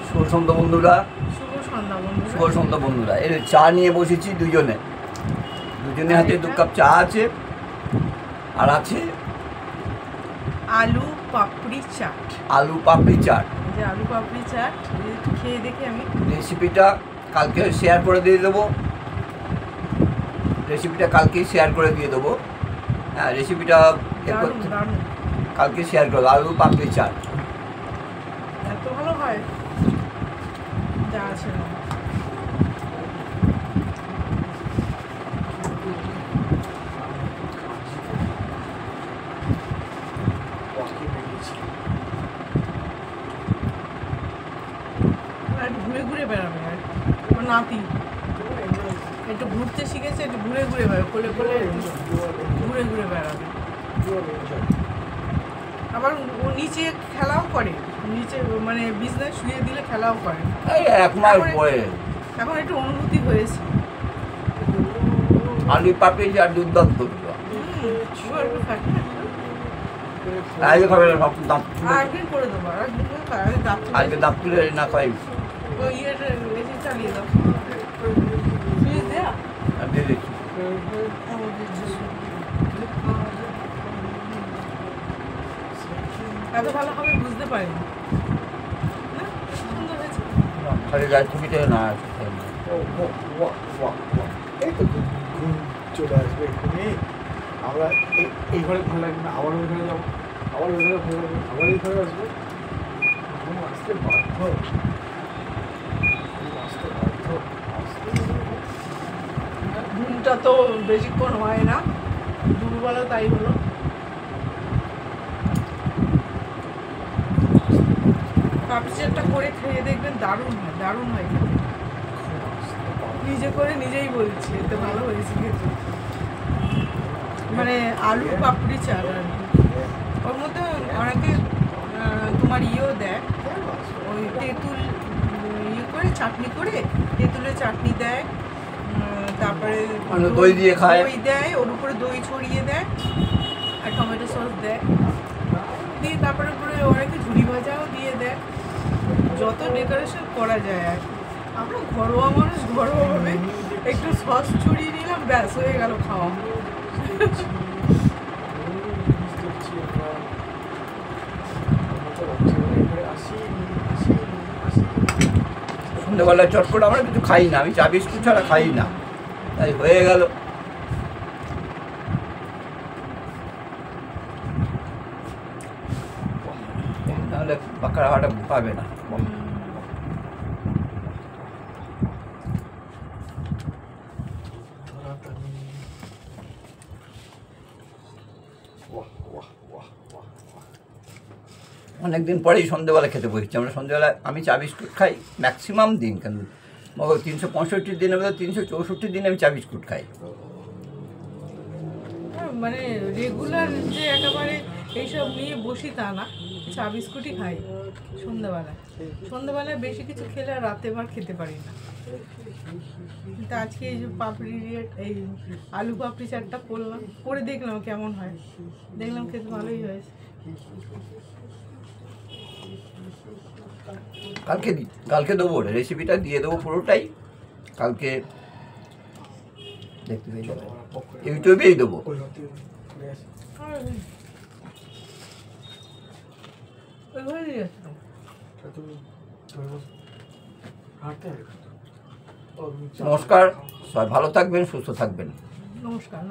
শুভ সন্ধ্যা বন্ধুরা, শুভ সন্ধ্যা বন্ধুরা। এর চা নিয়ে বসেছি দুজনে হাতে 2 কাপ চা আছে, আর আছে আলু পাপড়ি চাট। আলু পাপড়ি চাট একটু খেয়ে দেখি আমি। রেসিপিটা কালকে শেয়ার করে দিয়ে দেবো। হ্যাঁ, রেসিপিটা কালকে শেয়ার করবো। আলু পাপড়ি চাট এত ভালো হয়, যা আছে না। ঘুরে ঘুরে বেড়াবে আর নাতি একটু ঘুরতে শিখেছে, একটু ঘুরে ঘুরে বেড়াবে, কোলে কোলে ঘুরে ঘুরে বেড়াবে। আবার ও নিচে খেলাও করে, নিচে মানে বিছনায় শুয়ে দিলে খেলাও করে। এখন একটু অনুভূতি হয়েছে। আলু পাপড়ি চাট দুর্দান্ত। আজকে দাঁত তুলে না খাই, চালিয়ে দাও। এত ভালো হবে বুঝতে পারিনি। সুন্দর হয়েছে। চলে আসবে এক্ষুনি। আমরা এই ঘরে ভালো লাগবে না, আবার ওই ঘরে যাবো, আবার ওই ঘরে ভালো লাগবে, আবার এই ঘরে আসবো। আসতে বাধ্য, ঘুমটা তো বেশিক্ষণ হয় না, দুপুরবেলা তাই হলো। পাপড়ি চাটটা করে খেয়ে দেখবেন, দারুণ হয় খেতে। নিজে করে নিজেই বলছি এতে ভালো হয়েছে খেতে। মানে আলু পাপড়ি চাট আর কি। ওর মধ্যে অনেকে তোমার দেয়, ওই তেঁতুল করে চাটনি করে, তেঁতুলের চাটনি দেয়, তারপরে দই দিয়ে খায়, দই দেয়, ওর উপরে দই ছড়িয়ে দেয় আর টমেটো সস দেয়, দিয়ে তারপরে উপরে অনেকে ঝুড়ি ভাজাও দিয়ে দেয়। যত ডেকোরেশন করা যায় আর আমরা ঘরোয়া মানুষ, ঘরোয়াভাবে একটু সস ছড়িয়ে নিলাম, ব্যাস হয়ে গেল খাওয়া। সন্ধ্যেবেলায় চট করে আমরা কিছু খাই না, আমি চা বিস্কুট ছাড়া খাই না, তাই হয়ে গেল। তাহলে পাকা হাওয়াটা পাবে না। অনেকদিন পরেই সন্ধ্যেবেলা খেতে বসছি আমরা। সন্ধ্যেবেলা আমি চা বিস্কুট খাই ম্যাক্সিমাম দিন, কেন 365 দিনের মধ্যে 364 দিন আমি চা বিস্কুট খাই। মানে রেগুলার যে একেবারে এইসব নিয়ে বসি তা না, চা বিস্কুটই খাই সন্ধ্যাবেলায় বেশি কিছু খেলে আর রাতে বার খেতে পারি না। কিন্তু আজকে এই যে এই আলু পাপড়ি চাটটা করলাম, করে দেখলাম কেমন হয়, দেখলাম খেতে ভালোই হয়েছে। কালকে দেবো, রেসিপিটা দিয়ে দেবো পুরোটাই কালকে, দেখতে পেয়ে যাবে, ইউটিউবেই দেবো। নমস্কার, সবাই ভালো থাকবেন, সুস্থ থাকবেন। নমস্কার।